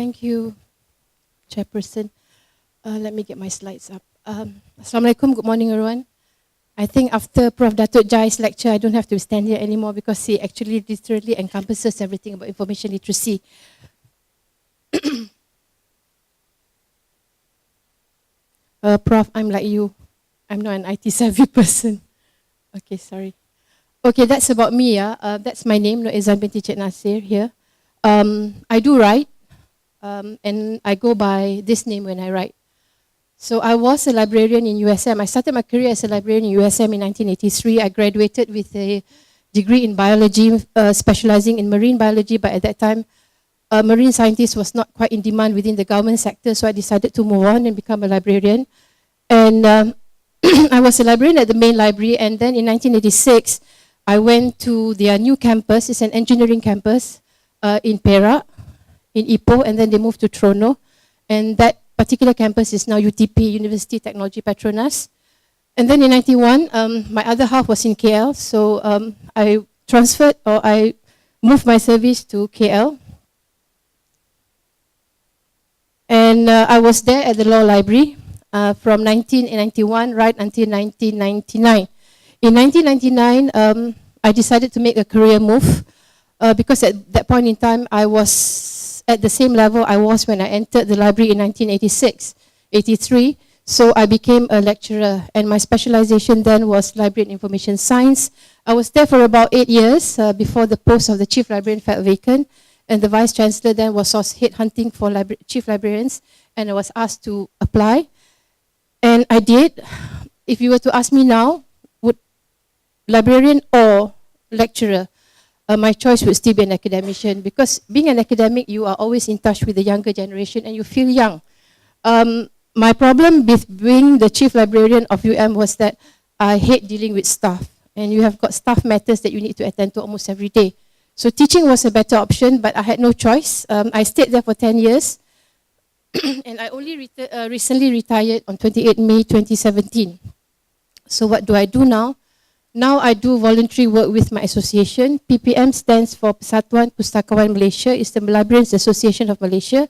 Thank you, Chairperson. Let me get my slides up. Assalamualaikum, good morning everyone. I think after Prof. Datuk Jai's lecture, I don't have to stand here anymore because he actually literally encompasses everything about information literacy. Prof, I'm like you. I'm not an IT savvy person. Okay, sorry. Okay, that's about me. That's my name, Edzan binti Cik Nasir here. I do write, and I go by this name when I write. So I was a librarian in USM. I started my career as a librarian in USM in 1983. I graduated with a degree in biology, specializing in marine biology, but at that time, marine scientist was not quite in demand within the government sector, so I decided to move on and become a librarian. And I was a librarian at the main library, and then in 1986, I went to their new campus. It's an engineering campus in Perak, in Ipoh, and then they moved to Trono. And that particular campus is now UTP, University Technology Petronas. And then in 91, my other half was in KL, so I transferred, or I moved my service to KL. And I was there at the law library from 1991 right until 1999. In 1999, I decided to make a career move because at that point in time, I was at the same level I was when I entered the library in 1986, 83. So I became a lecturer, and my specialization then was library and information science. I was there for about 8 years before the post of the chief librarian felt vacant, and the vice chancellor then was headhunting for chief librarians, and I was asked to apply. And I did. If you were to ask me now, would librarian or lecturer, my choice would still be an academician, because being an academic, you are always in touch with the younger generation and you feel young. My problem with being the chief librarian of UM was that I hate dealing with staff, and you have got staff matters that you need to attend to almost every day. So teaching was a better option, but I had no choice. I stayed there for 10 years, and I only recently retired on 28 May 2017. So what do I do now? Now I do voluntary work with my association. PPM stands for Persatuan Pustakawan Malaysia. It's the Librarians Association of Malaysia.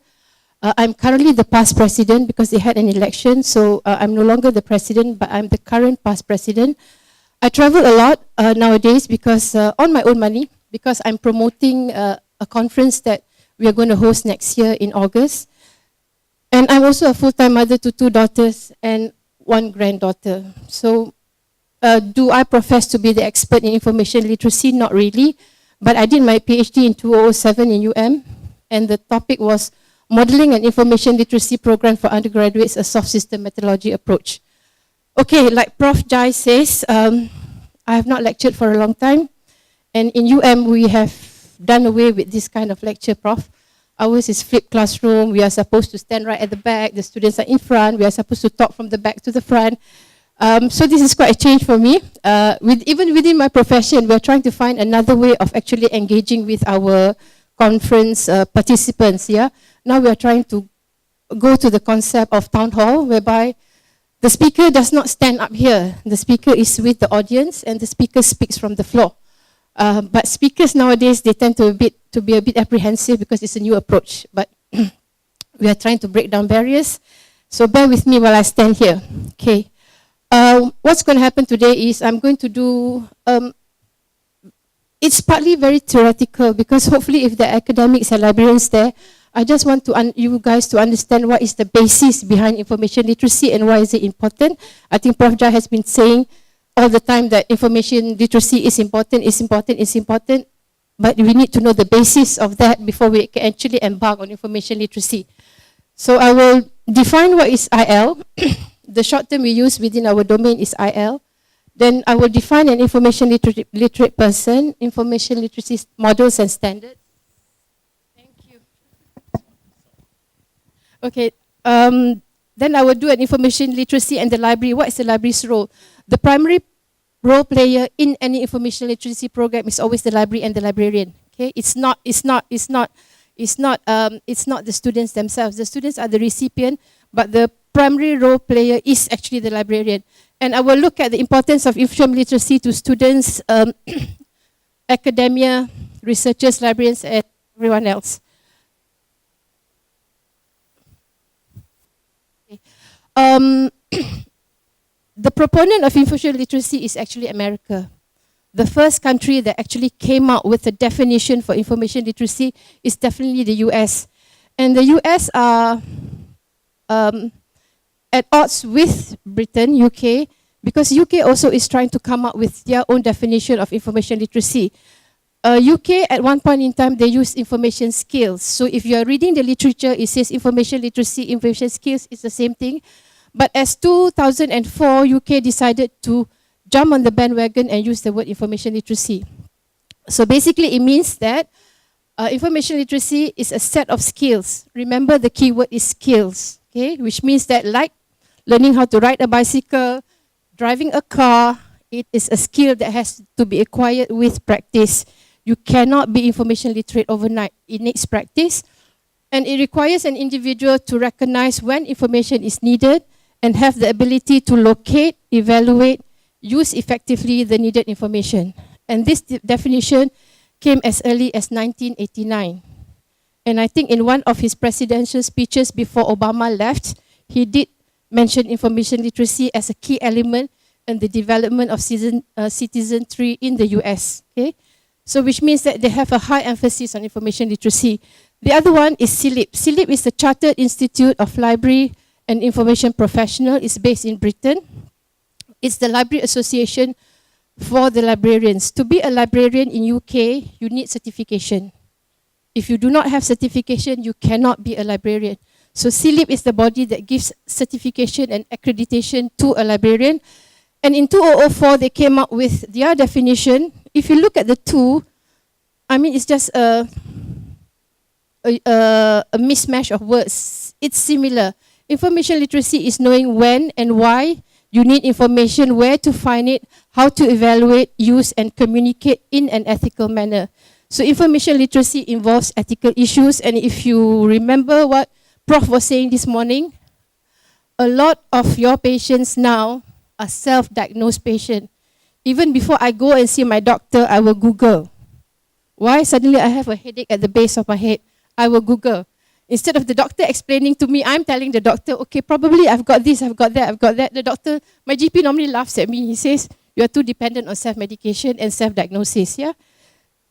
I'm currently the past president because they had an election, so I'm no longer the president, but I'm the current past president. I travel a lot nowadays because on my own money, because I'm promoting a conference that we are going to host next year in August. And I'm also a full-time mother to 2 daughters and 1 granddaughter. So do I profess to be the expert in information literacy? Not really. But I did my PhD in 2007 in UM, and the topic was Modeling an Information Literacy Program for Undergraduates, a Soft System Methodology Approach. Okay, like Prof. Jai says, I have not lectured for a long time. And in UM, we have done away with this kind of lecture, Prof. Ours is flipped classroom. We are supposed to stand right at the back. The students are in front. We are supposed to talk from the back to the front. So this is quite a change for me. Even within my profession, we're trying to find another way of actually engaging with our conference participants. Yeah. Now we are trying to go to the concept of town hall, whereby the speaker does not stand up here. The speaker is with the audience, and the speaker speaks from the floor. But speakers nowadays, they tend to be a bit apprehensive because it's a new approach. But we are trying to break down barriers. So bear with me while I stand here. Okay. What's going to happen today is I'm going to do, it's partly very theoretical, because hopefully if the academics and librarians there, I just want you guys to understand what is the basis behind information literacy and why is it important. I think Prof. Jai has been saying all the time that information literacy is important, but we need to know the basis of that before we can actually embark on information literacy. So I will define what is IL. The short term we use within our domain is IL. Then I will define an information literate person, information literacy models and standards. Thank you. Okay. Then I will do an information literacy and the library. What is the library's role? The primary role player in any information literacy program is always the library and the librarian. Okay, it's not the students themselves. The students are the recipient, but the primary role player is actually the librarian. And I will look at the importance of information literacy to students, academia, researchers, librarians, and everyone else. Um, the proponent of information literacy is actually America. The first country that actually came out with a definition for information literacy is definitely the US. And the US are at odds with Britain, UK, because UK also is trying to come up with their own definition of information literacy. UK at one point in time, they use information skills. So if you are reading the literature, it says information literacy, information skills is the same thing. But as 2004, UK decided to jump on the bandwagon and use the word information literacy. So basically it means that information literacy is a set of skills. Remember the key word is skills, okay? Which means that like learning how to ride a bicycle, driving a car, it is a skill that has to be acquired with practice. You cannot be information literate overnight. It needs practice. And it requires an individual to recognize when information is needed and have the ability to locate, evaluate, use effectively the needed information. And this definition came as early as 1989. And I think in one of his presidential speeches before Obama left, he did mention information literacy as a key element in the development of citizenry in the US. Okay? So which means that they have a high emphasis on information literacy. The other one is CILIP. CILIP is the Chartered Institute of Library and Information Professional. It's based in Britain. It's the Library Association for the librarians. To be a librarian in UK, you need certification. If you do not have certification, you cannot be a librarian. So CILIP is the body that gives certification and accreditation to a librarian. And in 2004, they came up with their definition. If you look at the two, I mean, it's just a mismatch of words. It's similar. Information literacy is knowing when and why you need information, where to find it, how to evaluate, use, and communicate in an ethical manner. So information literacy involves ethical issues. And if you remember what Prof was saying this morning, a lot of your patients now are self-diagnosed patients. Even before I go and see my doctor, I will Google. Why? Suddenly I have a headache at the base of my head. I will Google. Instead of the doctor explaining to me, I'm telling the doctor, okay, probably I've got this, I've got that, I've got that. The doctor, my GP normally laughs at me. He says, you are too dependent on self-medication and self-diagnosis, yeah?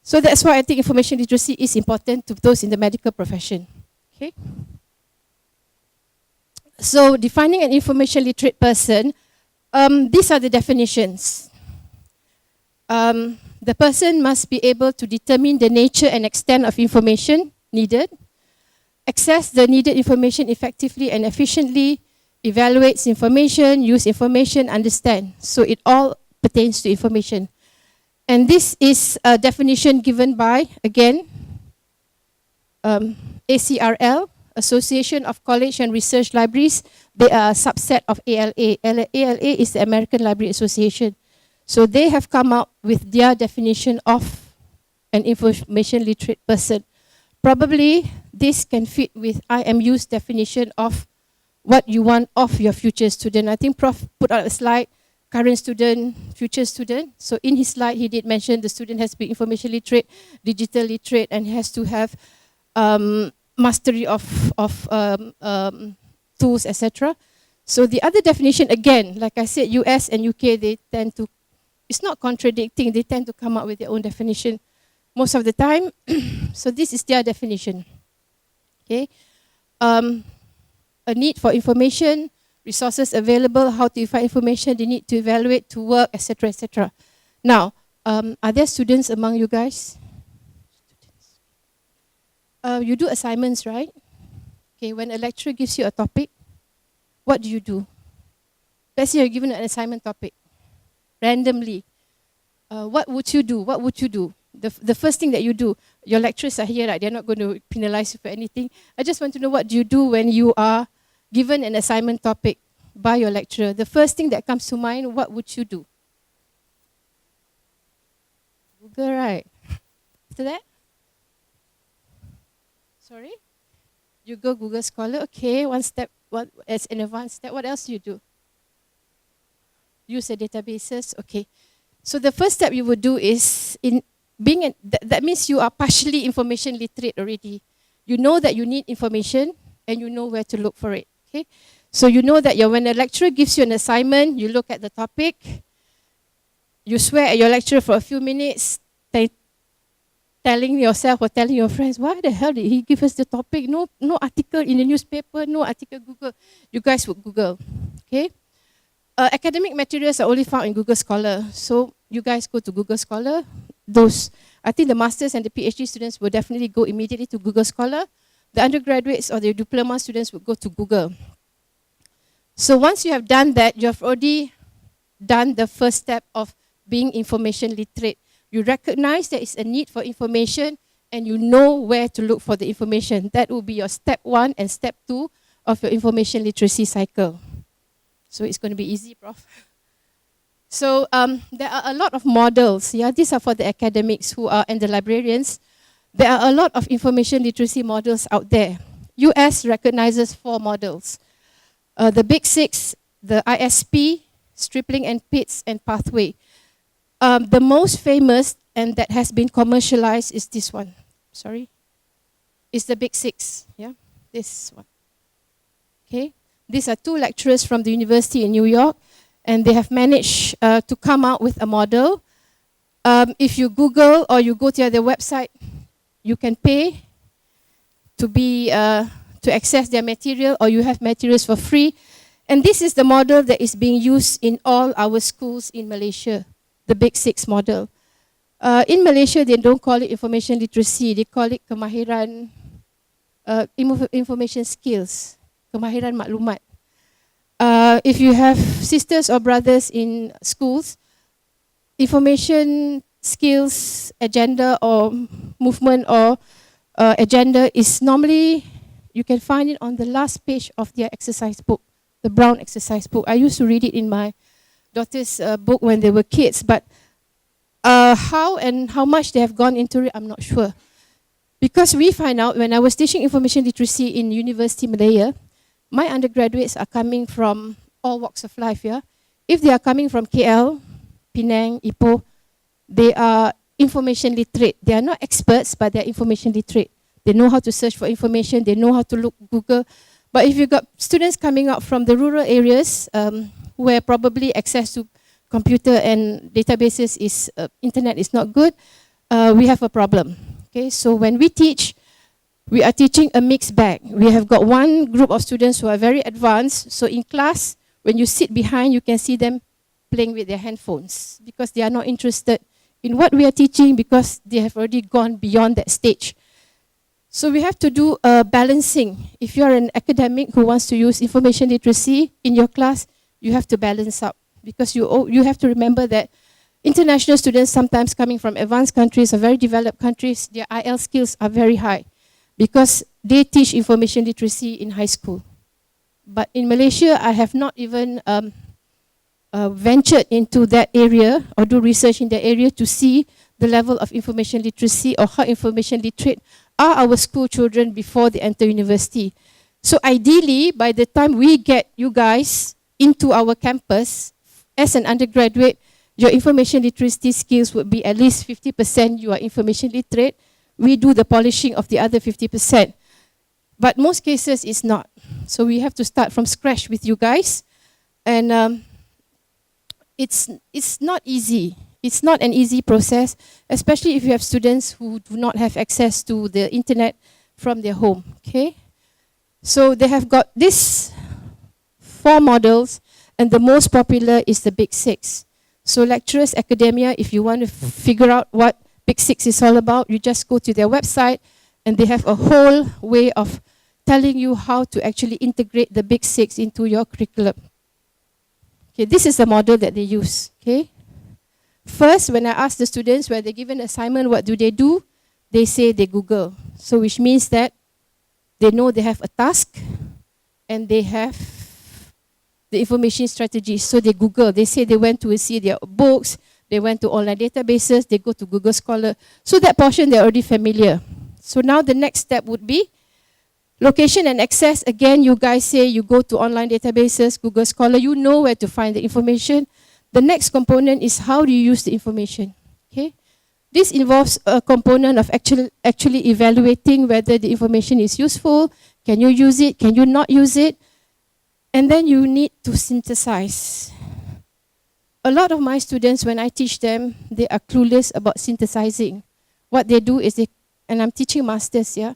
So that's why I think information literacy is important to those in the medical profession, okay? So defining an information literate person, these are the definitions. The person must be able to determine the nature and extent of information needed, access the needed information effectively and efficiently, evaluates information, use information, understand. So it all pertains to information. And this is a definition given by, again, ACRL, Association of College and Research Libraries. They are a subset of ALA. ALA is the American Library Association. So they have come up with their definition of an information literate person. Probably this can fit with IMU's definition of what you want of your future student. I think Prof put out a slide, current student, future student. So in his slide, he did mention the student has to be information literate, digital literate, and has to have mastery of tools, etc. So the other definition, again, like I said, US and UK, they tend to, it's not contradicting, they tend to come up with their own definition most of the time. So this is their definition. Okay, a need for information, resources available, how to find information, the need to evaluate, to work, etc., etc. Now, are there students among you guys? You do assignments, right? Okay, when a lecturer gives you a topic, what do you do? Let's say you're given an assignment topic, randomly. What would you do? What would you do? The first thing that you do, your lecturers are here, right? They're not going to penalize you for anything. I just want to know, what do you do when you are given an assignment topic by your lecturer? The first thing that comes to mind, what would you do? Google, right? After that? Sorry? You go Google Scholar, okay, one step, as an advanced step. What else do you do? Use the databases, okay. So the first step you would do is, that means you are partially information literate already. You know that you need information and you know where to look for it, okay. So you know that when a lecturer gives you an assignment, you look at the topic, you swear at your lecturer for a few minutes, telling yourself or telling your friends, why the hell did he give us the topic? No article in the newspaper, no article Google. You guys would Google, okay? Academic materials are only found in Google Scholar. So you guys go to Google Scholar. I think the masters and the PhD students will definitely go immediately to Google Scholar. The undergraduates or the diploma students will go to Google. So once you have done that, you have already done the first step of being information literate. You recognize there is a need for information and you know where to look for the information. That will be your step 1 and step 2 of your information literacy cycle. So it's going to be easy, Prof. So there are a lot of models. Yeah, these are for the academics and the librarians. There are a lot of information literacy models out there. US recognizes 4 models. The Big 6, the ISP, Stripling and Pitts, and Pathway. The most famous and that has been commercialized is this one. Sorry. It's the Big 6. Yeah, this one. Okay. These are 2 lecturers from the university in New York, and they have managed to come out with a model. If you Google or you go to their website, you can pay to access their material, or you have materials for free. And this is the model that is being used in all our schools in Malaysia, the Big 6 model. In Malaysia, they don't call it information literacy, they call it kemahiran, information skills, kemahiran maklumat. If you have sisters or brothers in schools, information skills agenda or movement or agenda is normally, you can find it on the last page of their exercise book, the brown exercise book. I used to read it in my daughter's book when they were kids, but how and how much they have gone into it, I'm not sure. Because we find out, when I was teaching information literacy in University Malaya, my undergraduates are coming from all walks of life, yeah? If they are coming from KL, Penang, Ipoh, they are information literate. They are not experts, but they are information literate. They know how to search for information, they know how to look Google. But if you've got students coming out from the rural areas, where probably access to computer and databases is, internet is not good, we have a problem. Okay, so when we teach, we are teaching a mixed bag. We have got one group of students who are very advanced. So in class, when you sit behind, you can see them playing with their handphones because they are not interested in what we are teaching because they have already gone beyond that stage. So we have to do a balancing. If you're an academic who wants to use information literacy in your class, you have to balance up because you have to remember that international students sometimes coming from advanced countries or very developed countries, their IL skills are very high because they teach information literacy in high school. But in Malaysia, I have not even ventured into that area or do research in that area to see the level of information literacy or how information literate are our school children before they enter university. So ideally, by the time we get you guys into our campus, as an undergraduate, your information literacy skills would be at least 50% you are information literate. We do the polishing of the other 50%. But most cases it's not. So we have to start from scratch with you guys. And it's not easy. It's not an easy process, especially if you have students who do not have access to the internet from their home, okay? So they have got these 4 models, and the most popular is the Big 6. So lecturers, academia, if you want to figure out what Big 6 is all about, you just go to their website, and they have a whole way of telling you how to actually integrate the Big 6 into your curriculum. Okay, this is the model that they use, okay? First, when I ask the students where they're given assignment, what do? They say they Google. So which means that they know they have a task and they have the information strategy. So they Google. They say they went to see their books, they went to online databases, they go to Google Scholar. So that portion they're already familiar. So now the next step would be location and access. Again, you guys say you go to online databases, Google Scholar, you know where to find the information. The next component is how do you use the information, okay? This involves a component of actually evaluating whether the information is useful, can you use it, can you not use it? And then you need to synthesize. A lot of my students, when I teach them, they are clueless about synthesizing. What they do is and I'm teaching masters, yeah.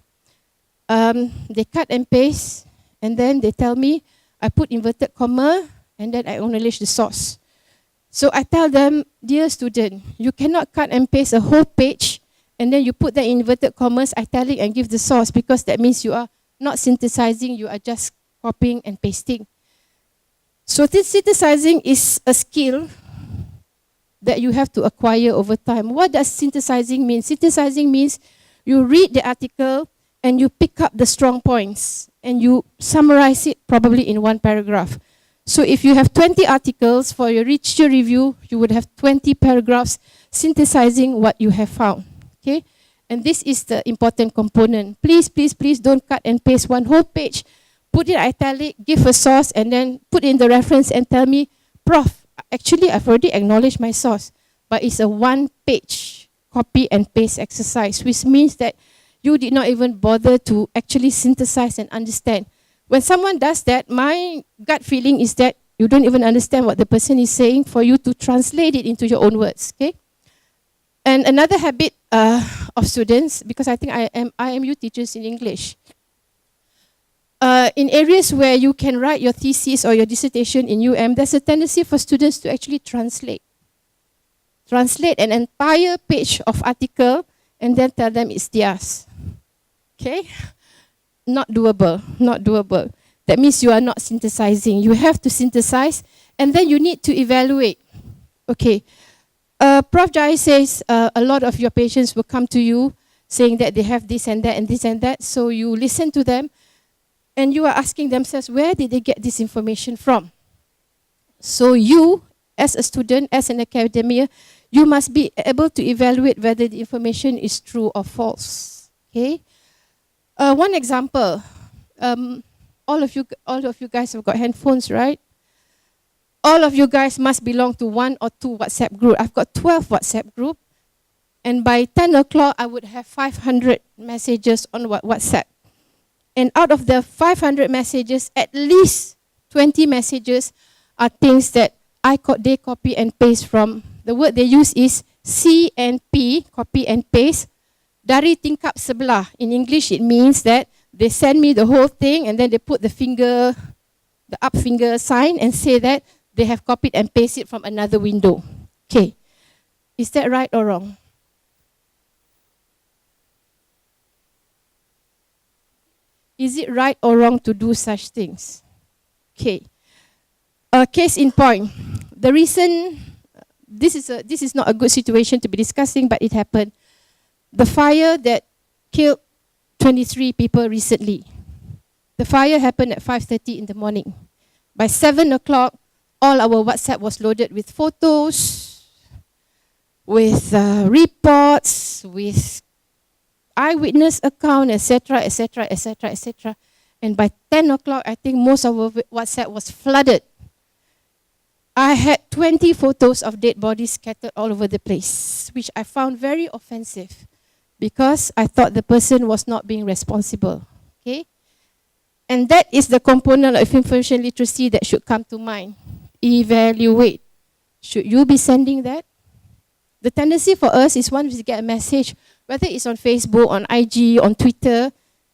They cut and paste, and then they tell me, I put inverted comma, and then I acknowledge the source. So I tell them, dear student, you cannot cut and paste a whole page, and then you put the inverted commas, italic, and give the source, because that means you are not synthesizing, you are just copying and pasting. So this synthesizing is a skill that you have to acquire over time. What does synthesizing mean? Synthesizing means you read the article and you pick up the strong points and you summarize it probably in one paragraph. So if you have 20 articles for your literature review, you would have 20 paragraphs synthesizing what you have found. Okay? And this is the important component. Please, please, please don't cut and paste one whole page. Put it italic, give a source, and then put in the reference and tell me, Prof, actually I've already acknowledged my source, but it's a one-page copy and paste exercise, which means that you did not even bother to actually synthesize and understand. When someone does that, my gut feeling is that you don't even understand what the person is saying for you to translate it into your own words, okay? And another habit of students, because I think IMU teachers in English, in areas where you can write your thesis or your dissertation in there's a tendency for students to actually translate an entire page of article and then tell them it's theirs. Okay? Not doable, not doable. That means you are not synthesizing. You have to synthesize, and then you need to evaluate. Okay, Prof. Jai says a lot of your patients will come to you saying that they have this and that and this and that, so you listen to them, and you are asking themselves, where did they get this information from? So you, as a student, as an academia, you must be able to evaluate whether the information is true or false. Okay? One example, all of you guys have got handphones, right? All of you guys must belong to one or two WhatsApp group. I've got 12 WhatsApp group, and by 10 o'clock, I would have 500 messages on WhatsApp. And out of the 500 messages, at least 20 messages are things that they copy and paste from. The word they use is C and P, copy and paste, dari tingkap sebelah. In English, it means that they send me the whole thing and then they put the up finger sign and say that they have copied and pasted from another window. Okay. Is that right or wrong? Is it right or wrong to do such things? Okay. Case in point. The reason, this is not a good situation to be discussing, but it happened. The fire that killed 23 people recently. The fire happened at 5:30 in the morning. By 7 o'clock, all our WhatsApp was loaded with photos, with reports, with eyewitness account, etc., etc., etc., etc. And by 10 o'clock, I think most of our WhatsApp was flooded. I had 20 photos of dead bodies scattered all over the place, which I found very offensive because I thought the person was not being responsible. Okay? And that is the component of information literacy that should come to mind. Evaluate. Should you be sending that? The tendency for us is once we get a message, whether it's on Facebook, on IG, on Twitter,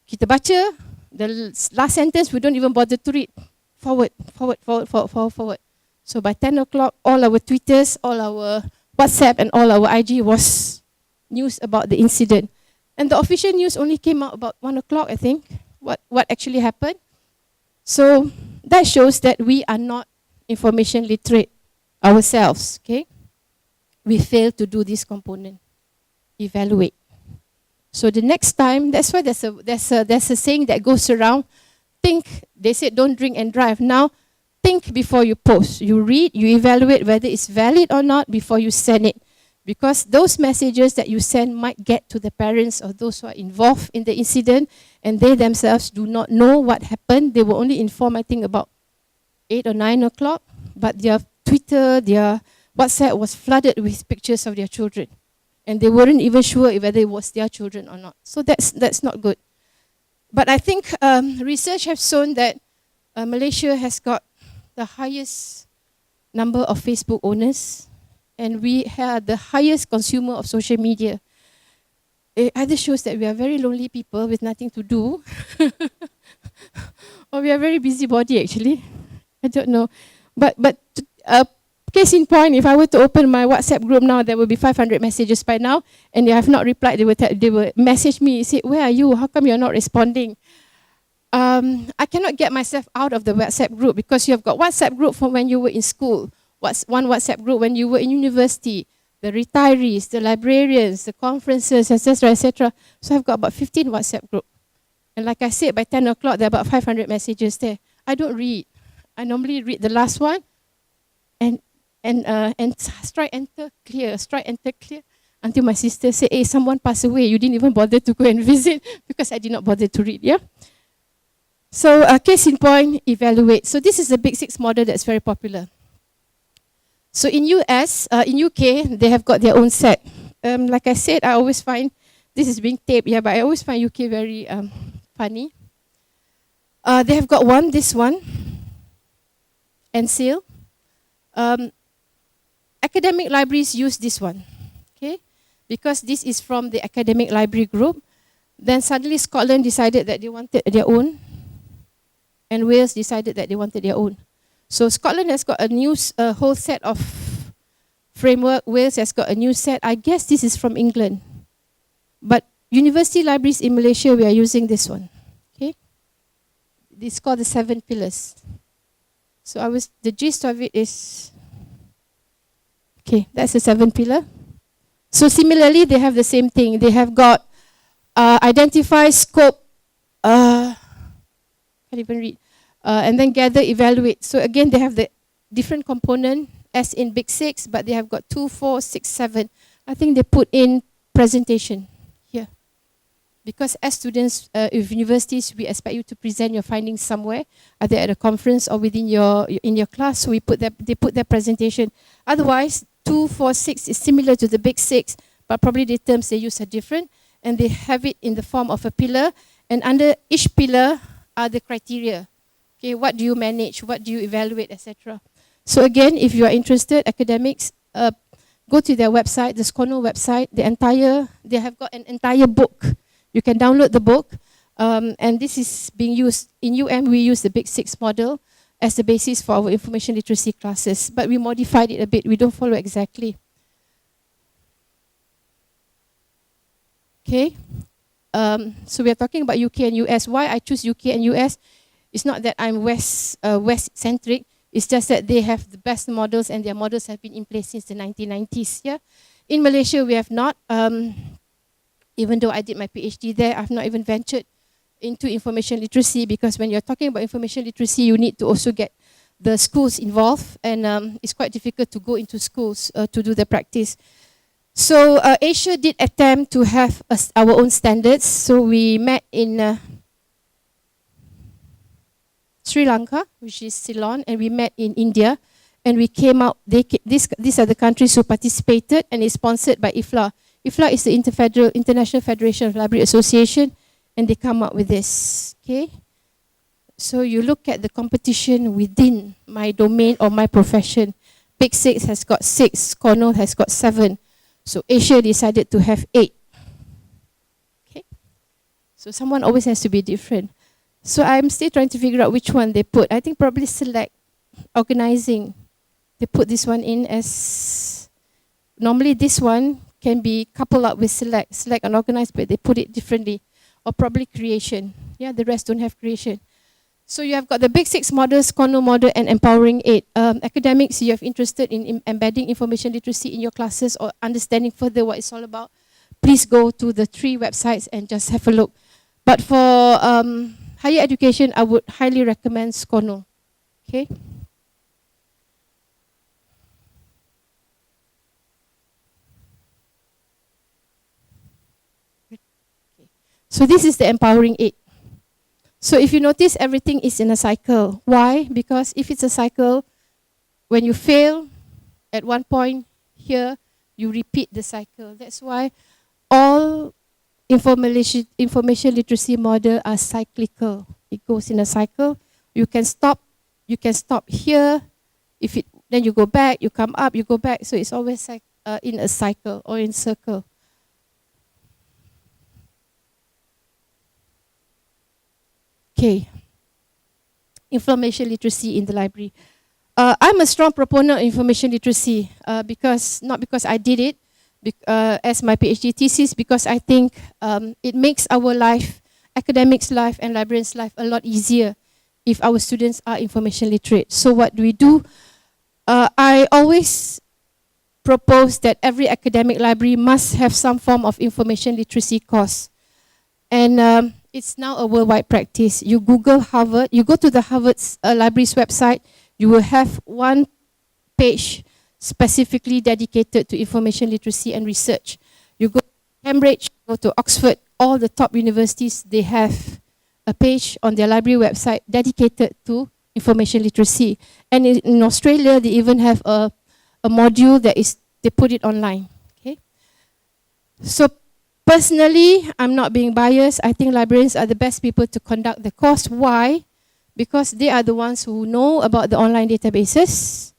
kita baca, the last sentence we don't even bother to read. Forward. So by 10 o'clock, all our Twitters, all our WhatsApp, and all our IG was news about the incident. And the official news only came out about 1 o'clock, I think, what actually happened. So that shows that we are not information literate ourselves, okay? We fail to do this component. Evaluate. So the next time, that's why there's a saying that goes around. Think. They said don't drink and drive. Now, think before you post. You read, you evaluate whether it's valid or not before you send it. Because those messages that you send might get to the parents or those who are involved in the incident, and they themselves do not know what happened. They were only informed, I think, about 8 or 9 o'clock, but their Twitter, their WhatsApp was flooded with pictures of their children. And they weren't even sure whether it was their children or not. So that's not good. But I think research has shown that Malaysia has got the highest number of Facebook owners, and we have the highest consumer of social media. It either shows that we are very lonely people with nothing to do, or we are very busybody actually. I don't know. But case in point, if I were to open my WhatsApp group now, there will be 500 messages by now, and they have not replied. They will message me, say, "Where are you? How come you're not responding?" I cannot get myself out of the WhatsApp group, because you have got WhatsApp group from when you were in school, one WhatsApp group when you were in university, the retirees, the librarians, the conferences, etc., etc. So I've got about 15 WhatsApp group. And like I said, by 10 o'clock, there are about 500 messages there. I don't read. I normally read the last one and strike enter clear, until my sister said, "Hey, someone passed away. You didn't even bother to go and visit," because I did not bother to read, yeah? So case in point, evaluate. So this is the Big Six model that's very popular. So in UK, they have got their own set. Like I said, I always find, this is being taped, yeah, but I always find UK very funny. They have got this one, and sale. Academic libraries use this one, okay? Because this is from the academic library group. Then suddenly Scotland decided that they wanted their own, and Wales decided that they wanted their own. So Scotland has got a new whole set of framework. Wales has got a new set. I guess this is from England. But university libraries in Malaysia, we are using this one. Okay, it's called the 7 pillars. So the gist of it is, okay, that's the 7 pillar. So similarly, they have the same thing. They have got identify, scope, can't even read, and then gather, evaluate. So again, they have the different component as in Big Six, but they have got 2, 4, 6, 7. I think they put in presentation here. Because as students of universities, we expect you to present your findings somewhere, either at a conference or within in your class. So they put their presentation. Otherwise, 2, 4, 6 is similar to the Big Six, but probably the terms they use are different, and they have it in the form of a pillar. And under each pillar are the criteria. Okay, what do you manage? What do you evaluate, etc. So again, if you are interested, academics, go to their website, the SCONO website. They have got an entire book. You can download the book, and this is being used in We use the Big Six model as the basis for our information literacy classes, but we modified it a bit. We don't follow exactly. Okay, so we are talking about UK and US. Why I choose UK and US? It's not that I'm West-centric. It's just that they have the best models, and their models have been in place since the 1990s. Yeah, in Malaysia we have not. Even though I did my PhD there, I've not even ventured into information literacy, because when you're talking about information literacy, you need to also get the schools involved, and it's quite difficult to go into schools to do the practice. So Asia did attempt to have our own standards. So we met in Sri Lanka, which is Ceylon, and we met in India, and we came out. These are the countries who participated, and it's sponsored by IFLA. IFLA is the International Federation of Library Association, and they come up with this. Okay, so you look at the competition within my domain or my profession. Big Six has got 6, Cornell has got 7. So Asia decided to have 8. Okay, so someone always has to be different. So I'm still trying to figure out which one they put. I think probably select, organizing. They put this one in as, normally this one can be coupled up with select and organize, but they put it differently. Or probably creation. Yeah, the rest don't have creation. So you have got the Big Six models, Cornell model, and Empowering 8. Academics, you are interested in embedding information literacy in your classes or understanding further what it's all about, please go to the 3 websites and just have a look. But for higher education, I would highly recommend SCONO. Okay. So this is the Empowering 8. So if you notice, everything is in a cycle. Why? Because if it's a cycle, when you fail at one point here, you repeat the cycle. That's why all information literacy model are cyclical. It goes in a cycle. You can stop here. Then you go back, you come up, you go back. So it's always like in a cycle or in circle. Okay. Information literacy in the library. I'm a strong proponent of information literacy not because I did it as my PhD thesis, because I think it makes our life, academics' life and librarians' life a lot easier if our students are information literate. So what do we do? I always propose that every academic library must have some form of information literacy course. And it's now a worldwide practice. You Google Harvard, you go to the Harvard's library's website, you will have one page specifically dedicated to information literacy and research. You go to Cambridge, go to Oxford, all the top universities, they have a page on their library website dedicated to information literacy. And in Australia, they even have a module that they put it online. Okay. So personally, I'm not being biased. I think librarians are the best people to conduct the course. Why? Because they are the ones who know about the online databases,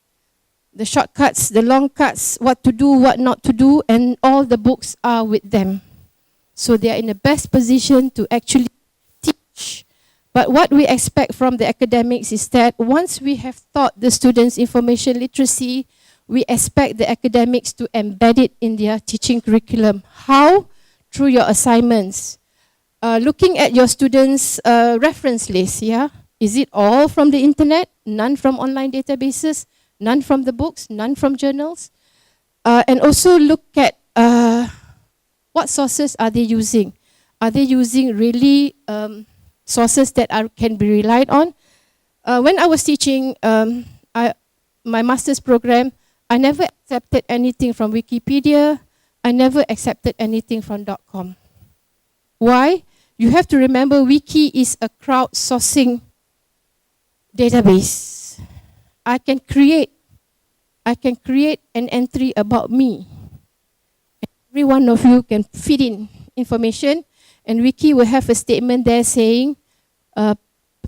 the shortcuts, the long cuts, what to do, what not to do, and all the books are with them. So they are in the best position to actually teach. But what we expect from the academics is that once we have taught the students information literacy, we expect the academics to embed it in their teaching curriculum. How? Through your assignments. Looking at your students' reference list, yeah? Is it all from the internet? None from online databases? None from the books? None from journals? And also look at what sources are they using? Are they using really sources that can be relied on? When I was teaching my master's program, I never accepted anything from Wikipedia. I never accepted anything from .com. Why? You have to remember Wiki is a crowdsourcing database. I can create an entry about me. Every one of you can feed in information, and Wiki will have a statement there saying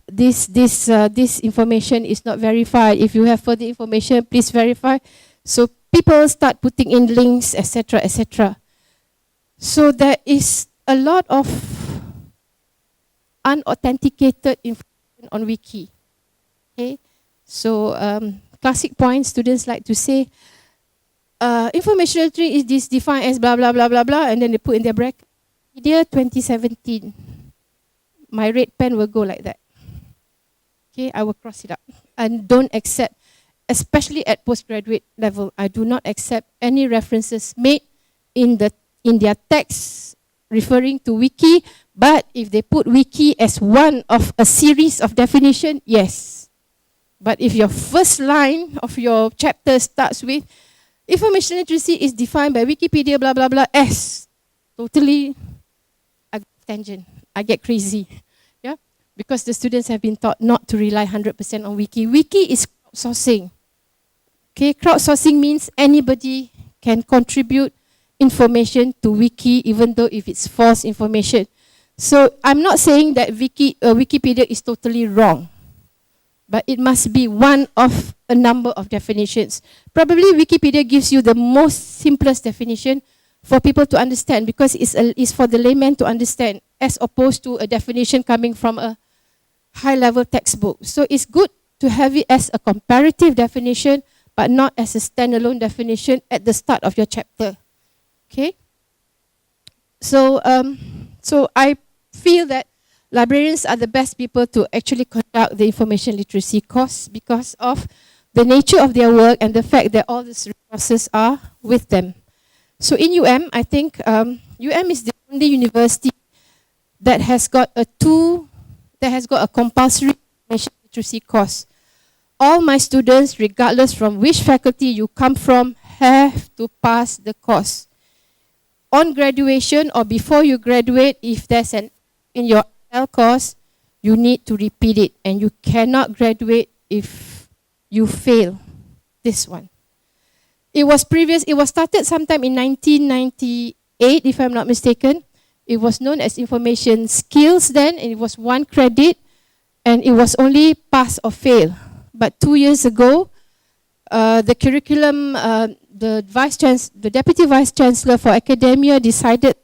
this information is not verified. If you have further information, please verify. So people start putting in links, etc., etc. So there is a lot of unauthenticated information on Wiki. Okay, so classic point, students like to say, information literacy is this defined as blah blah blah blah blah, and then they put in their bracket, year 2017. My red pen will go like that. Okay, I will cross it up. And don't accept, especially at postgraduate level, I do not accept any references made in their text referring to Wiki, but if they put Wiki as one of a series of definition, yes. But if your first line of your chapter starts with information literacy is defined by Wikipedia, blah, blah, blah, S, totally a tangent. I get crazy. Yeah, because the students have been taught not to rely 100% on Wiki. Wiki is crowdsourcing. Okay, crowdsourcing means anybody can contribute information to Wiki, even though if it's false information. So I'm not saying that Wikipedia is totally wrong, but it must be one of a number of definitions. Probably Wikipedia gives you the most simplest definition for people to understand, because it's for the layman to understand, as opposed to a definition coming from a high-level textbook. So it's good to have it as a comparative definition, but not as a standalone definition at the start of your chapter. Okay? So I feel that librarians are the best people to actually conduct the information literacy course because of the nature of their work and the fact that all these resources are with them. So in I think UM is the only university that has got a compulsory information literacy course. All my students, regardless from which faculty you come from, have to pass the course. On graduation or before you graduate, if there's an in your L course, you need to repeat it, and you cannot graduate if you fail this one. It was started sometime in 1998, if I'm not mistaken. It was known as information skills then, and it was 1 credit. and it was only pass or fail. But 2 years ago, the curriculum, the Deputy Vice Chancellor for Academia decided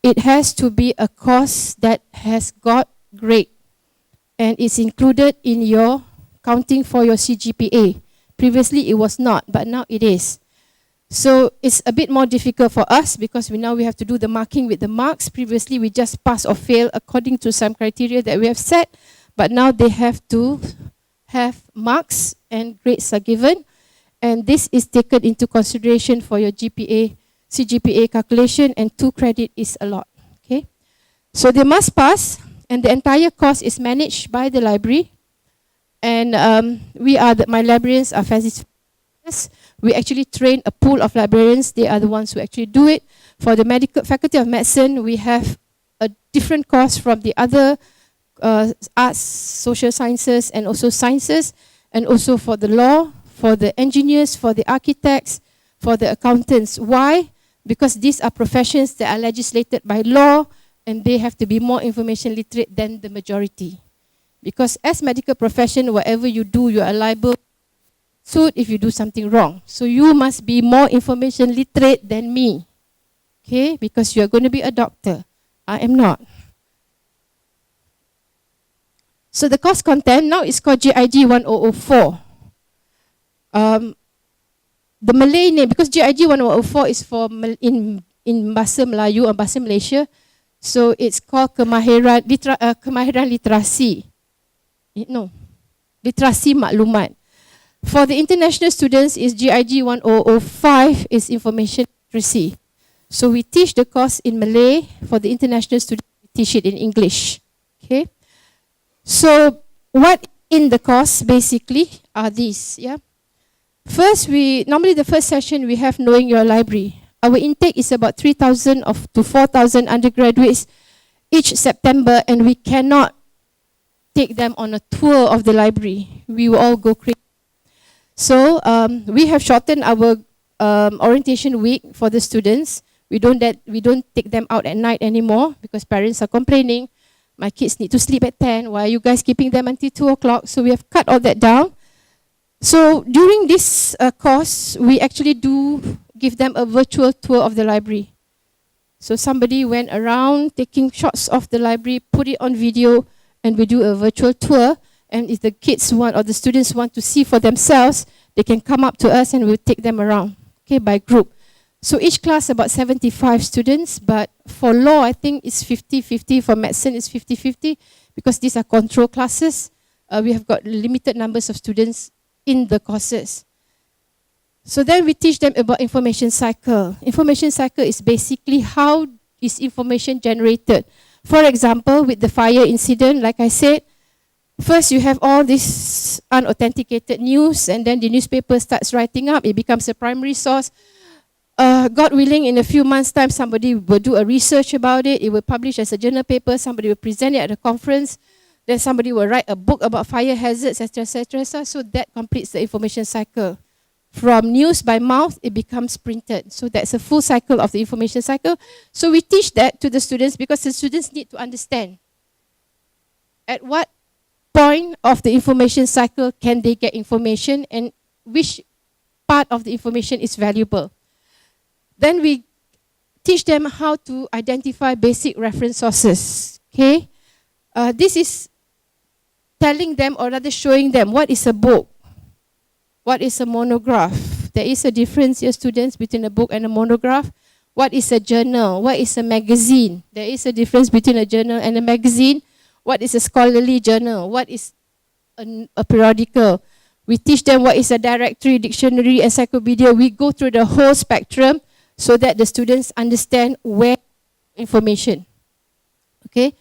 it has to be a course that has got grade and it's included in your counting for your CGPA. Previously it was not, but now it is. So it's a bit more difficult for us because now we have to do the marking with the marks. Previously we just pass or fail according to some criteria that we have set, but now they have to have marks and grades are given, and this is taken into consideration for your GPA, CGPA calculation, and 2 credit is a lot. Okay, so they must pass, and the entire course is managed by the library, and my librarians are facilitators. We actually train a pool of librarians. They are the ones who actually do it. For the Faculty of Medicine, we have a different course from the other arts, social sciences, and also sciences, and also for the law, for the engineers, for the architects, for the accountants. Why? Because these are professions that are legislated by law, and they have to be more information literate than the majority. Because as medical profession, whatever you do, you are liable suit if you do something wrong. So you must be more information literate than me. Okay? Because you are going to be a doctor. I am not. So the course content now is called GIG 1004. The Malay name, because GIG 1004 is for in Bahasa Melayu or Bahasa Malaysia, so it's called Kemahiran Literasi. No, Literasi Maklumat. For the international students, is GIG 1005 is Information Literacy. So we teach the course in Malay. For the international students, we teach it in English. Okay. So what in the course basically are these, yeah? First, normally the first session we have knowing your library. Our intake is about 3,000 to 4,000 undergraduates each September, and we cannot take them on a tour of the library. We will all go crazy. So we have shortened our orientation week for the students. We don't take them out at night anymore because parents are complaining. My kids need to sleep at 10. Why are you guys keeping them until 2 o'clock? So we have cut all that down. So during this course, we actually do give them a virtual tour of the library. So somebody went around taking shots of the library, put it on video, and we do a virtual tour. And if the kids want or the students want to see for themselves, they can come up to us and we'll take them around, okay, by group. So each class about 75 students, but for law, I think it's 50-50. For medicine, it's 50-50 because these are control classes. We have got limited numbers of students in the courses. So then we teach them about information cycle. Information cycle is basically how is information generated. For example, with the fire incident, like I said, first you have all this unauthenticated news, and then the newspaper starts writing up. It becomes a primary source. God willing, in a few months' time, somebody will do a research about it. It will publish as a journal paper. Somebody will present it at a conference. Then somebody will write a book about fire hazards, etc., etc. So that completes the information cycle. From news by mouth, it becomes printed. So that's a full cycle of the information cycle. So we teach that to the students because the students need to understand at what point of the information cycle can they get information and which part of the information is valuable. Then we teach them how to identify basic reference sources. Okay, this is telling them, or rather showing them, what is a book, what is a monograph. There is a difference here, students, between a book and a monograph. What is a journal? What is a magazine? There is a difference between a journal and a magazine. What is a scholarly journal? What is a periodical? We teach them what is a directory, dictionary, encyclopedia. We go through the whole spectrum so that the students understand where information. Okay?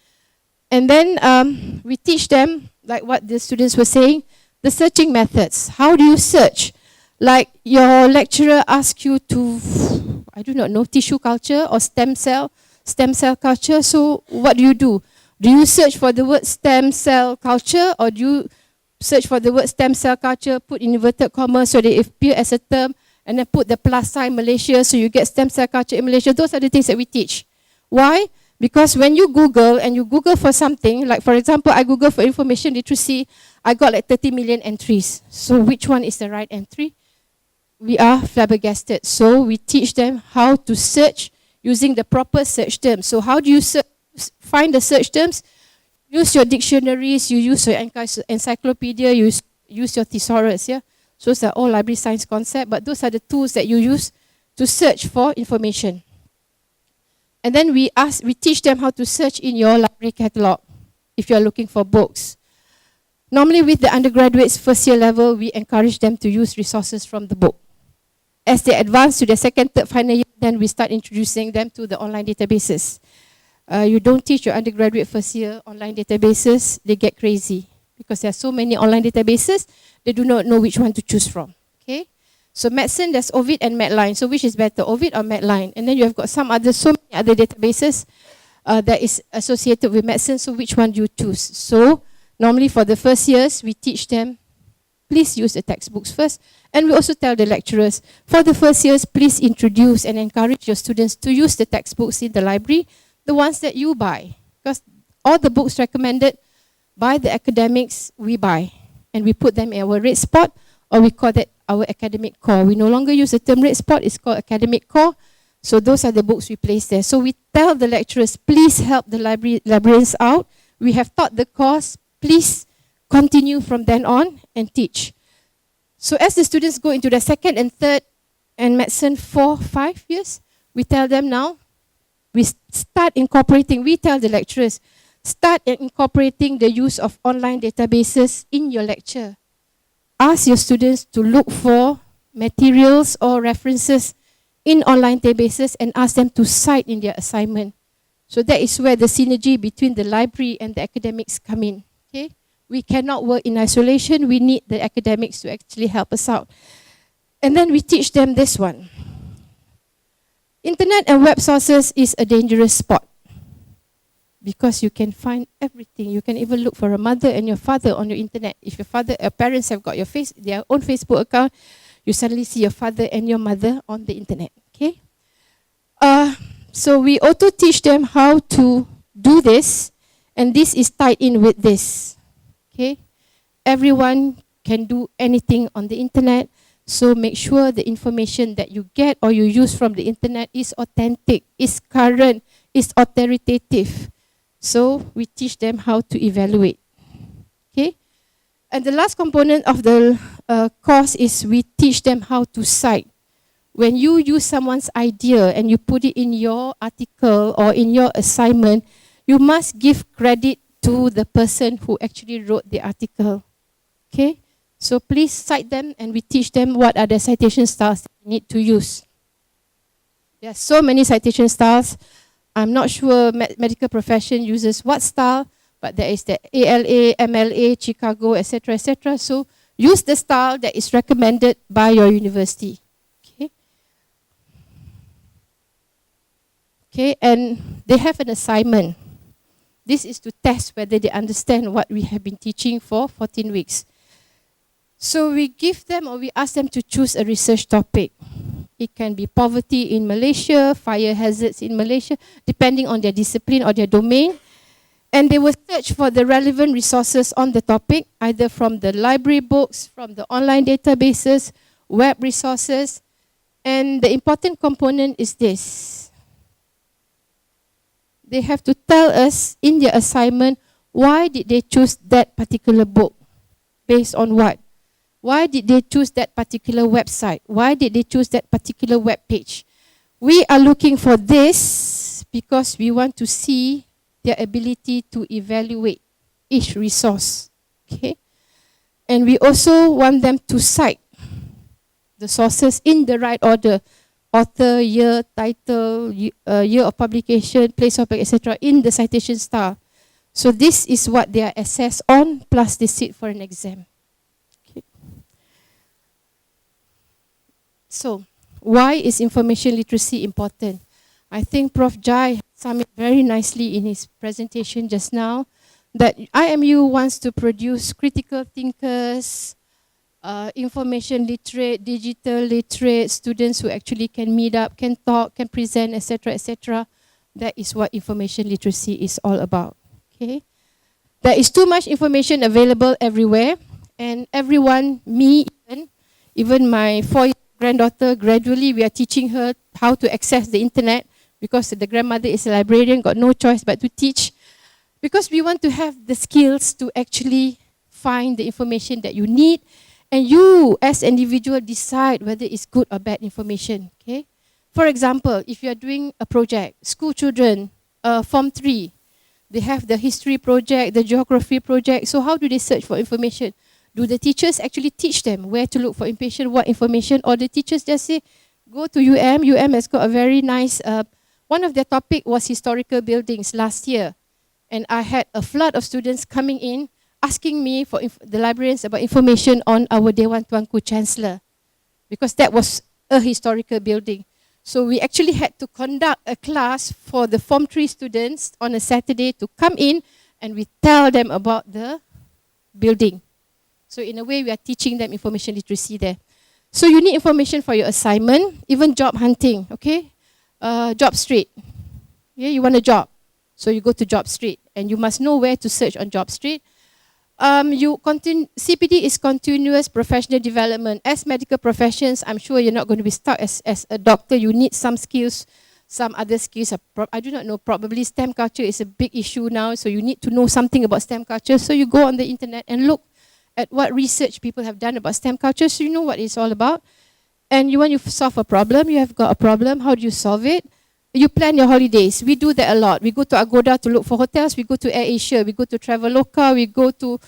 And then we teach them, like what the students were saying, the searching methods. How do you search? Like your lecturer asks you to, I do not know, tissue culture or stem cell culture. So what do? Do you search for the word stem cell culture, or do you search for the word stem cell culture, put in inverted commas so that it appears as a term, and then put the plus sign Malaysia so you get stem cell culture in Malaysia? Those are the things that we teach. Why? Because when you Google and you Google for something, like for example, I Google for information literacy, I got like 30 million entries. So which one is the right entry? We are flabbergasted. So we teach them how to search using the proper search terms. So how do you find the search terms? Use your dictionaries, you use your encyclopedia, you use your thesaurus, yeah? So those are all library science concepts, but those are the tools that you use to search for information. And then we teach them how to search in your library catalog if you're looking for books. Normally with the undergraduates first year level, we encourage them to use resources from the book. As they advance to the second, third, final year, then we start introducing them to the online databases. You don't teach your undergraduate first year online databases, they get crazy because there are so many online databases, they do not know which one to choose from. Okay? So medicine, there's Ovid and Medline. So which is better, Ovid or Medline? And then you have got so many other databases that is associated with medicine. So which one do you choose? So normally for the first years, we teach them, please use the textbooks first. And we also tell the lecturers, for the first years, please introduce and encourage your students to use the textbooks in the library, the ones that you buy. Because all the books recommended by the academics, we buy. And we put them in our red spot, or we call that our academic core. We no longer use the term red spot, it's called academic core. So those are the books we place there. So we tell the lecturers, please help the librarians out. We have taught the course, please continue from then on and teach. So as the students go into the second and third and medicine 4, 5 years, we tell them now, we start incorporating, we tell the lecturers, start incorporating the use of online databases in your lecture. Ask your students to look for materials or references in online databases and ask them to cite in their assignment. So that is where the synergy between the library and the academics come in. Okay? We cannot work in isolation. We need the academics to actually help us out. And then we teach them this one. Internet and web sources is a dangerous spot because you can find everything. You can even look for a mother and your father on your internet. If your parents have got their own Facebook account, you suddenly see your father and your mother on the internet. Okay. So we also teach them how to do this, and this is tied in with this. Okay, everyone can do anything on the internet, so make sure the information that you get or you use from the internet is authentic, is current, is authoritative. So we teach them how to evaluate. Okay, and the last component of the course is we teach them how to cite. When you use someone's idea and you put it in your article or in your assignment, you must give credit to the person who actually wrote the article. Okay? So please cite them and we teach them what are the citation styles they need to use. There are so many citation styles. I'm not sure medical profession uses what style, but there is the ALA, MLA, Chicago, etc., etc. So use the style that is recommended by your university. Okay, and they have an assignment. This is to test whether they understand what we have been teaching for 14 weeks. So we give them or we ask them to choose a research topic. It can be poverty in Malaysia, fire hazards in Malaysia, depending on their discipline or their domain. And they will search for the relevant resources on the topic, either from the library books, from the online databases, web resources. And the important component is this. They have to tell us in their assignment, why did they choose that particular book? Based on what? Why did they choose that particular website? Why did they choose that particular web page? We are looking for this because we want to see their ability to evaluate each resource. Okay? And we also want them to cite the sources in the right order. Author, year, title, year of publication, place of birth, etc. in the citation style. So this is what they are assessed on, plus they sit for an exam. Okay. So, why is information literacy important? I think Prof. Jai summed it very nicely in his presentation just now, that IMU wants to produce critical thinkers, information literate, digital literate, students who actually can meet up, can talk, can present, etc., etc. That is what information literacy is all about. Okay? There is too much information available everywhere, and everyone, me even my 4-year granddaughter, gradually we are teaching her how to access the internet, because the grandmother is a librarian, got no choice but to teach, because we want to have the skills to actually find the information that you need, and you as an individual decide whether it's good or bad information. Okay? For example, if you are doing a project, school children, Form 3, they have the history project, the geography project. So how do they search for information? Do the teachers actually teach them where to look for information, what information, or the teachers just say, go to UM. UM has got a very nice, one of their topic was historical buildings last year. And I had a flood of students coming in, asking me for the librarians about information on our Dewan Tuanku Chancellor, because that was a historical building. So we actually had to conduct a class for the Form 3 students on a Saturday to come in, and we tell them about the building. So in a way, we are teaching them information literacy there. So you need information for your assignment, even job hunting, okay? Job Street. Yeah, you want a job. So you go to Job Street, and you must know where to search on Job Street. CPD is continuous professional development. As medical professions, I'm sure you're not going to be stuck as a doctor. You need some skills, some other skills. I do not know, probably STEM culture is a big issue now, so you need to know something about STEM culture. So you go on the internet and look at what research people have done about STEM culture, so you know what it's all about. And when you solve a problem, you have got a problem, how do you solve it? You plan your holidays. We do that a lot. We go to Agoda to look for hotels. We go to AirAsia. We go to Traveloka. We go to,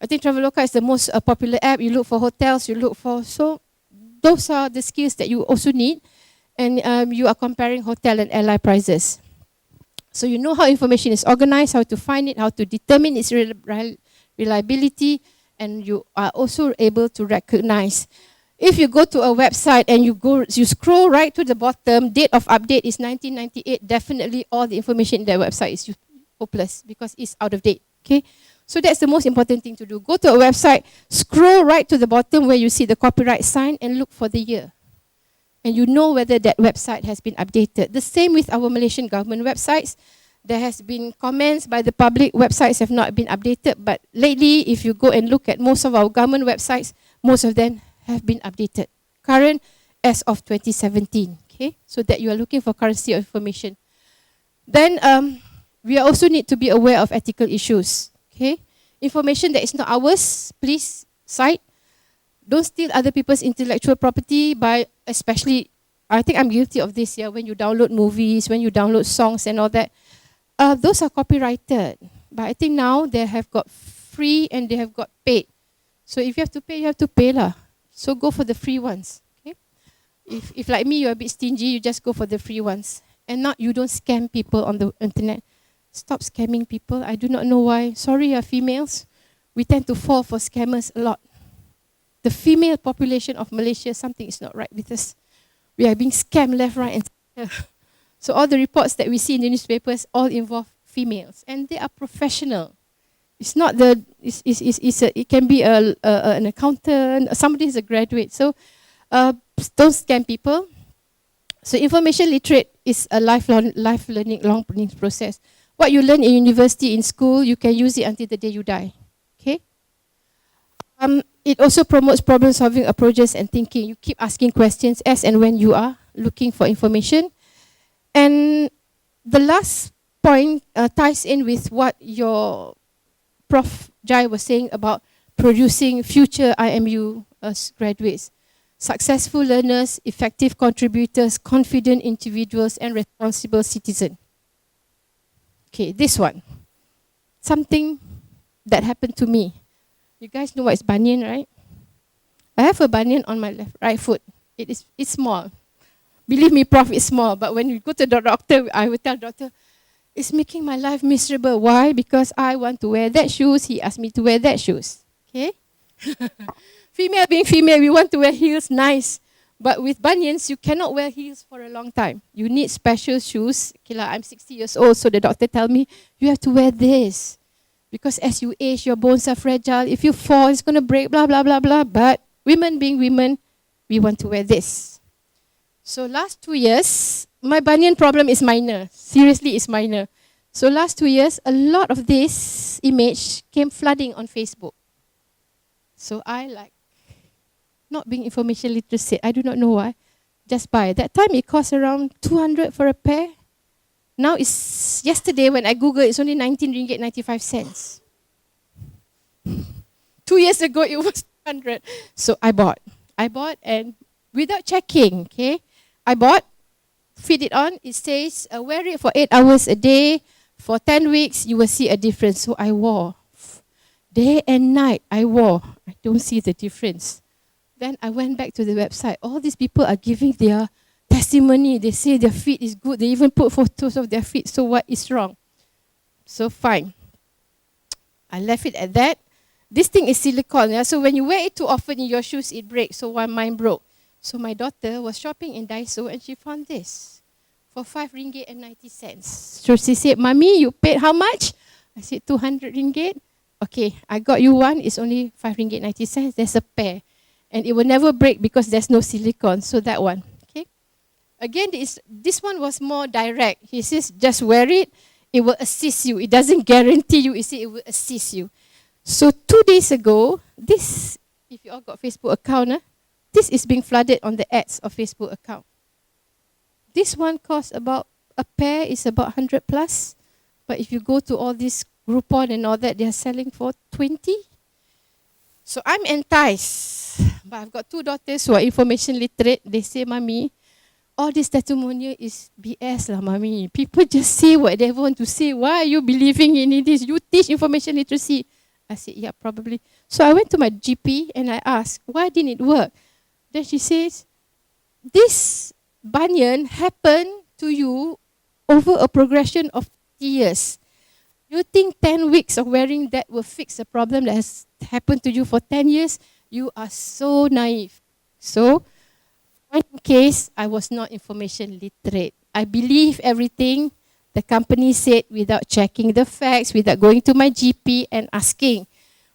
I think Traveloka is the most popular app. You look for hotels. You look for, so those are the skills that you also need. And you are comparing hotel and airline prices. So you know how information is organized, how to find it, how to determine its reliability, and you are also able to recognize. If you go to a website and you scroll right to the bottom, date of update is 1998, definitely all the information in that website is hopeless because it's out of date. Okay? So that's the most important thing to do. Go to a website, scroll right to the bottom where you see the copyright sign and look for the year. And you know whether that website has been updated. The same with our Malaysian government websites. There has been comments by the public, websites have not been updated, but lately if you go and look at most of our government websites, most of them have been updated. Current as of 2017, okay? So that you are looking for currency of information. Then we also need to be aware of ethical issues, okay? Information that is not ours, please cite. Don't steal other people's intellectual property by, especially, I think I'm guilty of this, yeah, when you download movies, when you download songs and all that. Those are copyrighted. But I think now they have got free and they have got paid. So if you have to pay, you have to pay lah. So go for the free ones. Okay? If like me, you're a bit stingy, you just go for the free ones. And not, you don't scam people on the internet. Stop scamming people. I do not know why. Sorry, females. We tend to fall for scammers a lot. The female population of Malaysia, something is not right with us. We are being scammed left, right, and center. So all the reports that we see in the newspapers all involve females. And they are professional. It's not the, it can be an accountant, somebody is a graduate. So don't scam people. So information literate is a life learning, long learning process. What you learn in university, in school, you can use it until the day you die. Okay? It also promotes problem solving approaches and thinking. You keep asking questions as and when you are looking for information. And the last point ties in with what your Prof. Jai was saying about producing future IMU graduates. Successful learners, effective contributors, confident individuals, and responsible citizens. Okay, this one. Something that happened to me. You guys know what is banyan, right? I have a banyan on my right foot. It's small. Believe me, Prof, it's small. But when you go to the doctor, I will tell doctor, it's making my life miserable. Why? Because I want to wear that shoes. He asked me to wear that shoes. Okay? Female being female, we want to wear heels, nice. But with bunions, you cannot wear heels for a long time. You need special shoes. Okay, I'm 60 years old, so the doctor tell me, you have to wear this. Because as you age, your bones are fragile. If you fall, it's going to break, blah, blah, blah, blah. But women being women, we want to wear this. So last 2 years, my bunion problem is minor. Seriously, it's minor. So last 2 years, a lot of this image came flooding on Facebook. So I like, not being information literacy, I do not know why, just buy. That time it cost around 200 for a pair. Now it's, yesterday when I Google, it's only 19 ringgit 95 cents. 2 years ago it was 100. So I bought and without checking, okay, I bought, fit it on, it says wear it for 8 hours a day, for 10 weeks you will see a difference. So I wore, day and night I wore, I don't see the difference. Then I went back to the website, all these people are giving their testimony, they say their feet is good, they even put photos of their feet, so what is wrong? So fine, I left it at that. This thing is silicone, yeah? So when you wear it too often in your shoes, it breaks. So one mine broke. So my daughter was shopping in Daiso and she found this for 5 ringgit and 90 cents. So she said, Mommy, you paid how much? I said, 200 ringgit. Okay, I got you one. It's only 5 ringgit 90 cents. There's a pair. And it will never break because there's no silicone. So that one. Okay. Again, this one was more direct. He says, just wear it. It will assist you. It doesn't guarantee you. He said it will assist you. So 2 days ago, this, if you all got Facebook account, this is being flooded on the ads of Facebook account. This one costs about, a pair is about 100 plus. But if you go to all this Groupon and all that, they are selling for 20. So I'm enticed. But I've got 2 daughters who are information literate. They say, Mommy, all this testimonial is BS lah, Mommy. People just say what they want to say. Why are you believing in this? You teach information literacy. I said, yeah, probably. So I went to my GP and I asked, why didn't it work? Then she says, this bunion happened to you over a progression of years. You think 10 weeks of wearing that will fix a problem that has happened to you for 10 years? You are so naive. So, in case, I was not information literate. I believe everything the company said without checking the facts, without going to my GP and asking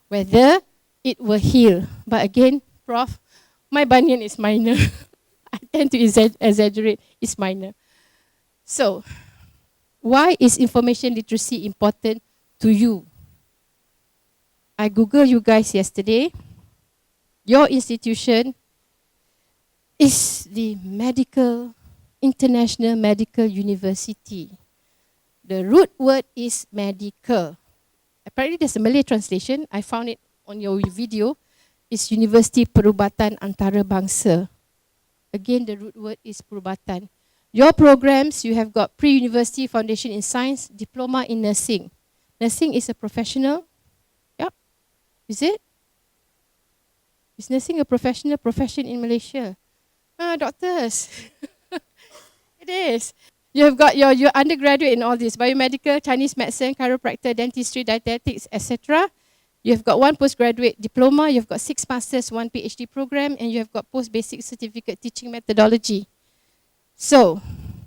whether it will heal. But again, Prof, my bunion is minor. I tend to exaggerate, it's minor. So, why is information literacy important to you? I Googled you guys yesterday. Your institution is the International Medical University. The root word is medical. Apparently there's a Malay translation. I found it on your video. It's University Perubatan Antarabangsa. Again, the root word is perubatan. Your programs, you have got pre-university foundation in science, diploma in nursing. Nursing is a professional. Yep. Is it? Is nursing a professional profession in Malaysia? Doctors. It is. You have got your undergraduate in all this, biomedical, Chinese medicine, chiropractor, dentistry, dietetics, etc. You have got 1 postgraduate diploma, you have got 6 masters, 1 PhD program, and you have got post-basic certificate teaching methodology. So,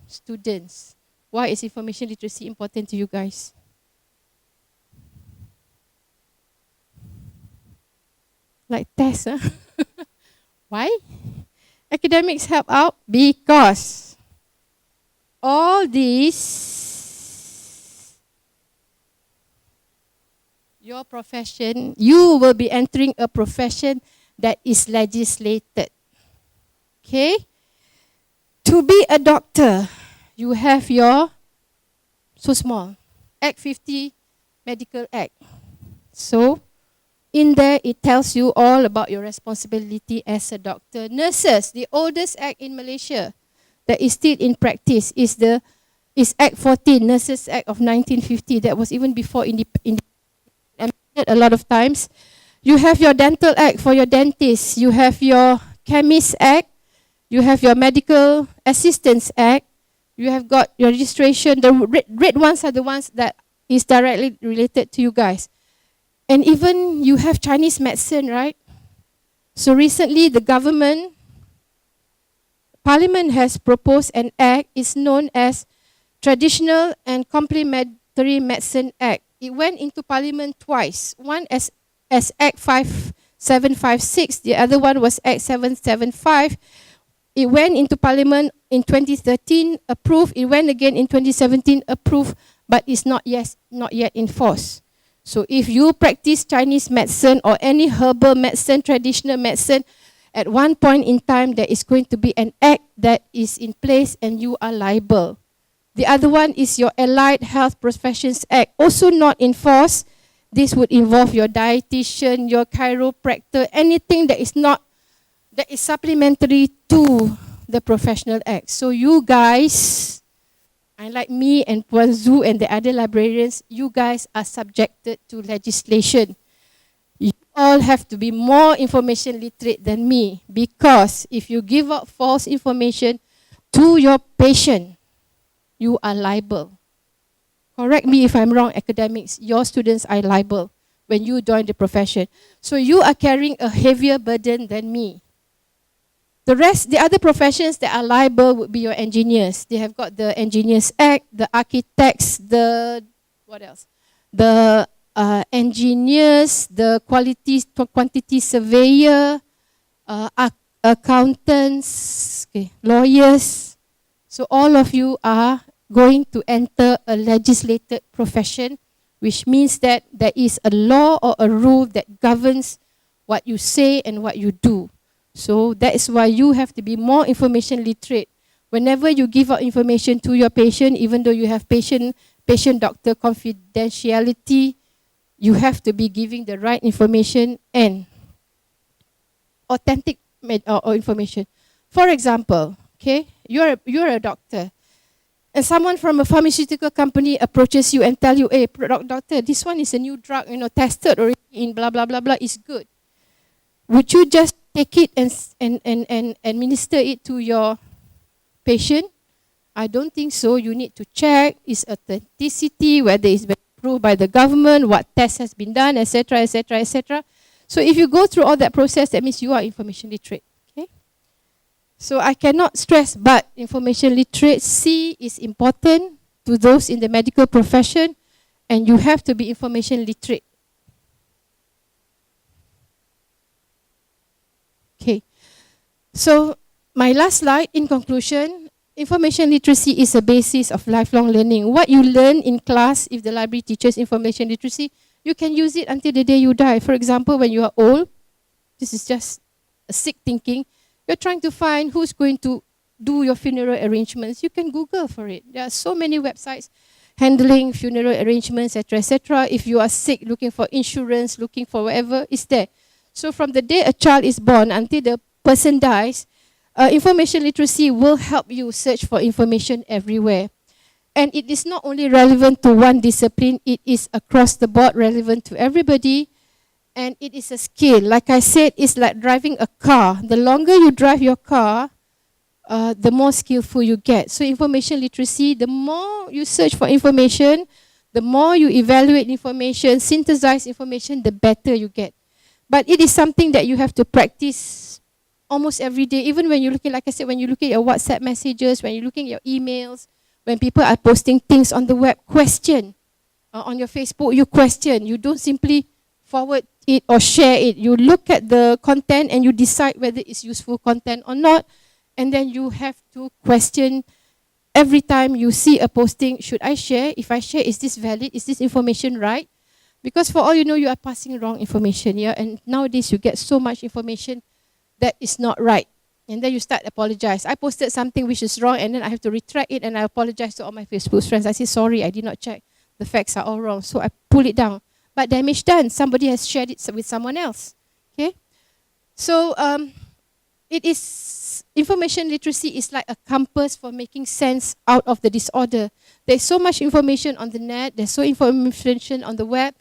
students, why is information literacy important to you guys? Like tests, huh? Why? Academics help out because all these, your profession, you will be entering a profession that is legislated. Okay? To be a doctor, you have your, so small, Act 50 Medical Act. So, in there, it tells you all about your responsibility as a doctor. Nurses, the oldest act in Malaysia that is still in practice is Act 14, Nurses Act of 1950. That was even before a lot of times. You have your Dental Act for your dentists. You have your Chemist Act. You have your Medical Assistance Act. You have got your registration. The red ones are the ones that is directly related to you guys. And even you have Chinese medicine, right? So recently the Parliament has proposed an act. It's known as Traditional and Complementary Medicine Act. It went into Parliament twice. One as Act 5756, the other one was Act 775. It went into Parliament in 2013, approved. It went again in 2017, approved, but it's not yet in force. So if you practice Chinese medicine or any herbal medicine, traditional medicine, at one point in time there is going to be an act that is in place and you are liable. The other one is your Allied Health Professions Act, also not in force. This would involve your dietitian, your chiropractor, anything that is supplementary to the Professional Act. So you guys, unlike me and Puan Zhu and the other librarians, you guys are subjected to legislation. You all have to be more information literate than me, because if you give out false information to your patient, you are liable. Correct me if I'm wrong, academics, your students are liable when you join the profession. So you are carrying a heavier burden than me. The other professions that are liable would be your engineers. They have got the Engineers Act, the architects, what else? The engineers, the quantity surveyor, accountants, lawyers. So all of you are going to enter a legislated profession, which means that there is a law or a rule that governs what you say and what you do. So that is why you have to be more information literate. Whenever you give out information to your patient, even though you have patient-doctor confidentiality, you have to be giving the right information and authentic information. For example, okay, you're a doctor, and someone from a pharmaceutical company approaches you and tell you, hey, doctor, this one is a new drug, tested already in blah, blah, blah, blah, is good. Would you just take it and administer it to your patient? I don't think so. You need to check its authenticity, whether it's been approved by the government, what test has been done, etc., etc., etc. So if you go through all that process, that means you are information literate. Okay? So I cannot stress, but information literacy is important to those in the medical profession, and you have to be information literate. Okay. So my last slide, in conclusion, information literacy is a basis of lifelong learning. What you learn in class, if the library teaches information literacy, you can use it until the day you die. For example, when you are old, this is just a sick thinking, you're trying to find who's going to do your funeral arrangements. You can Google for it. There are so many websites handling funeral arrangements, etc., etc. If you are sick, looking for insurance, looking for whatever, it's there. So from the day a child is born until the person dies, information literacy will help you search for information everywhere. And it is not only relevant to one discipline, it is across the board relevant to everybody. And it is a skill. Like I said, it's like driving a car. The longer you drive your car, the more skillful you get. So information literacy, the more you search for information, the more you evaluate information, synthesize information, the better you get. But it is something that you have to practice almost every day. Even when you look at, like I said, when you look at your WhatsApp messages, when you're looking at your emails, when people are posting things on the web, question. On your Facebook, you question. You don't simply forward it or share it. You look at the content and you decide whether it's useful content or not. And then you have to question every time you see a posting, should I share? If I share, is this valid? Is this information right? Because for all you know, you are passing wrong information. Yeah? And nowadays you get so much information that is not right. And then you start apologize. I posted something which is wrong, and then I have to retract it, and I apologize to all my Facebook friends. I say, sorry, I did not check. The facts are all wrong. So I pull it down. But damage done. Somebody has shared it with someone else. Okay? So it is, information literacy is like a compass for making sense out of the disorder. There's so much information on the net. There's so much information on the web.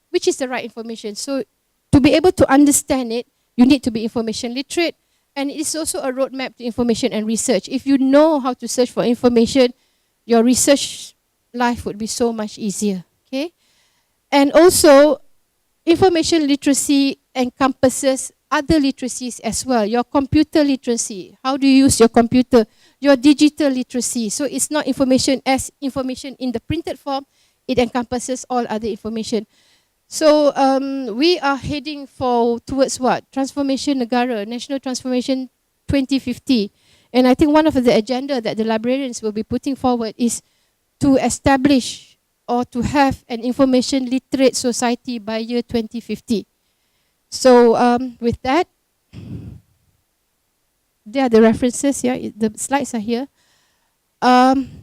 Which is the right information? So to be able to understand it, you need to be information literate. And it is also a roadmap to information and research. If you know how to search for information, your research life would be so much easier. Okay? And also, information literacy encompasses other literacies as well. Your computer literacy. How do you use your computer? Your digital literacy. So it's not information as information in the printed form. It encompasses all other information. So we are heading towards what? Transformation Negara, National Transformation 2050. And I think one of the agenda that the librarians will be putting forward is to establish or to have an information literate society by year 2050. So with that, there are the references here, the slides are here.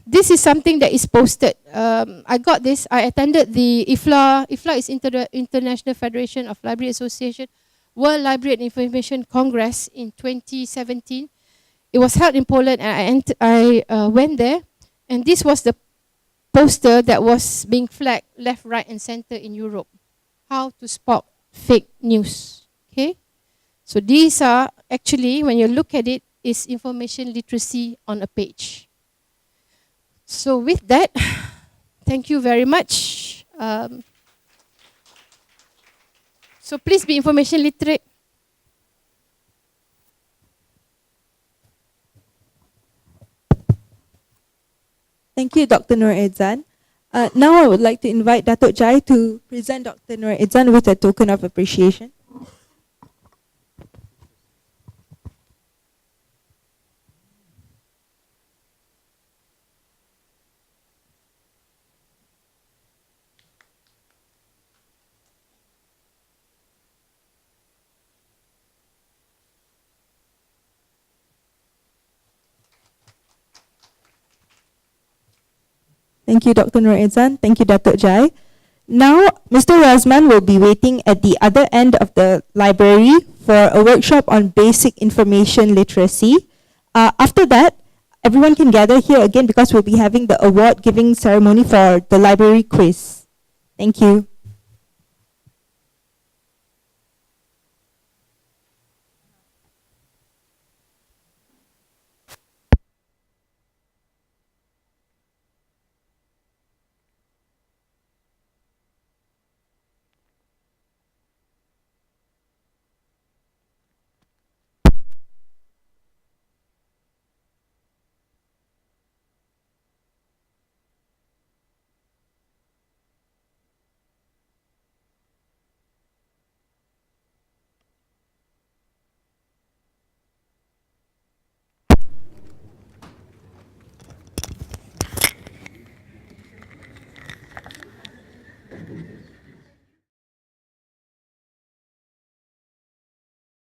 This is something that is posted. I got this, I attended the IFLA. IFLA is International Federation of Library Association World Library and Information Congress in 2017. It was held in Poland, and I went there, and this was the poster that was being flagged left, right, and center in Europe. How to spot fake news. Okay, so these are actually, when you look at it, is information literacy on a page. So with that, thank you very much. So please be information literate. Thank you, Dr. Nur Edzan. Now I would like to invite Datuk Jai to present Dr. Nur Edzan with a token of appreciation. Thank you, Dr. Nur Edzan. Thank you, Datuk Jai. Now, Mr. Razman will be waiting at the other end of the library for a workshop on basic information literacy. After that, everyone can gather here again because we'll be having the award giving ceremony for the library quiz. Thank you.